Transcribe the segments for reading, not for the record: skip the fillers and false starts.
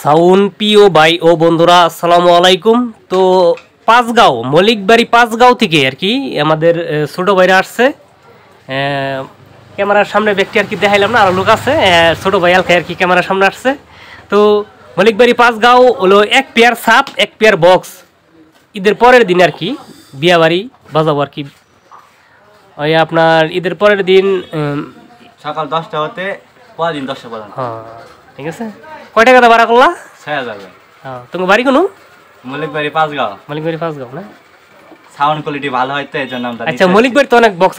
Sound প্রিয় ভাই ও বন্ধুরা আসসালামু আলাইকুম। তো পাঁচগাঁও মলিকবাড়ি পাঁচগাঁও থেকে আর কি আমাদের ছোটো ভাইরা আসছে। ক্যামেরার সামনে ব্যক্তি আর কি দেখাইলাম না, আর লোক আছে ছোটো ভাই আলকে আর কি ক্যামেরার সামনে আসছে। তো মলিকবাড়ি পাঁচগাঁও হলো এক পেয়ার সাপ এক পেয়ার বক্স ঈদের পরের দিন আর কি বিয়া বাড়ি বাজাবো আর কি। ওই আপনার ঈদের পরের দিন সকাল 10টা হতে পরের দিন 10টা পর্যন্ত। হ্যাঁ ঠিক আছে। কয় টাকাতে ভাড়া করলা? 6000। হ্যাঁ তোমার বাড়ি কোনো? মলিকবাড়ি পাঁচগাঁও। মলিকবাড়ি পাঁচগাঁও না? সাউন্ড কোয়ালিটি ভালো হয় তো এজন্য আমরা। আচ্ছা মলিকবাড়ি তো অনেক বক্স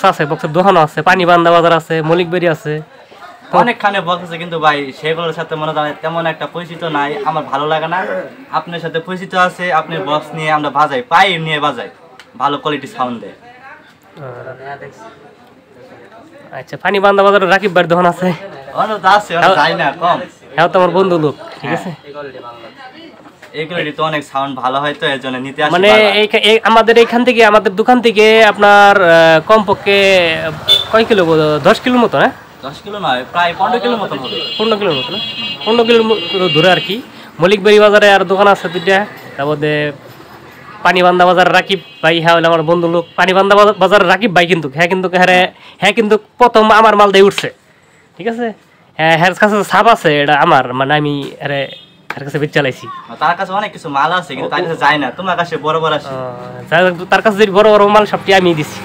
আছে, বক্সের দোকানও আছে, পানি বান্দা বাজার আছে, মলিকবাড়ি আছে, অনেকখানে বক্স আছে, কিন্তু ভাই সেগুলোর সাথে মনে হয় তেমন একটা পরিচিত নাই, আমার ভালো লাগে না। আপনার সাথে পরিচিত আছে, আপনি বক্স নিয়ে আমরা বাজাই, পাই নিয়ে বাজাই, ভালো কোয়ালিটি সাউন্ড দেয়। আচ্ছা পানি বান্দা বাজার রাকিব ভাইয়ের দোকান আছে, অনেক আছে, যাই না কম। হ্যাঁ তো আমার বন্ধু লোক, ঠিক আছে। এই কোয়ালিটি তো অনেক সাউন্ড ভালো হয় তো এর জন্য নিতে আসি। মানে আমাদের এইখান থেকে আমাদের দোকান থেকে আপনার কমপক্ষে কয় কিলো 10 কিলোর মতো, হ্যাঁ 10 কিলো নয়, প্রায় 15 কিলোর মতো হবে। 15 কিলোর মতো না, 15 কিলোর মতো ধরে আর কি। মলিকবাড়ি বাজারে আর দোকান আছে দুইটা, তারপরে পানিবান্ধা বাজার রাকিব ভাই, হ্যাঁ হলে আমার বন্ধু লোক। পানিবান্ধা বাজার রাকিব ভাই কিন্তু হ্যাঁ কিন্তু প্রথম আমার মাল দিয়ে উঠছে, ঠিক আছে। হ্যাঁ হ্যার কাছে ছাপ আছে, এটা আমার, মানে আমি আরে তার কাছে বেচ চালাইছি। তার কাছে অনেক কিছু মাল আছে কিন্তু তার কাছে যায় না, তোমার কাছে বড় বড় আছে। তার কাছে যদি বড় বড় মাল সবটি আমি দিছি।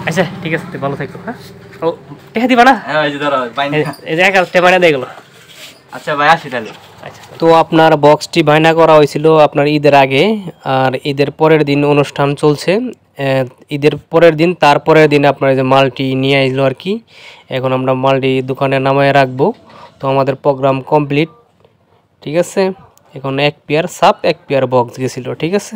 আচ্ছা ঠিক আছে, ভালো থাকো। হ্যাঁ ও টেকা দিবা না? হ্যাঁ এই যে ধরো এই যে এক টেমানা দিয়ে গেলো। আচ্ছা ভাই আসি তাহলে। আচ্ছা তো আপনার বক্সটি বায়না করা হয়েছিল আপনার ঈদের আগে, আর ঈদের পরের দিন অনুষ্ঠান চলছে। ঈদের পরের দিন তারপরের দিন আপনার যে মালটি নিয়ে আসলো আর কি। এখন আমরা মালটি দোকানে নামায় রাখবো। তো আমাদের প্রোগ্রাম কমপ্লিট, ঠিক আছে। এখন এক পেয়ার সাপ এক পেয়ার বক্স গেছিলো, ঠিক আছে।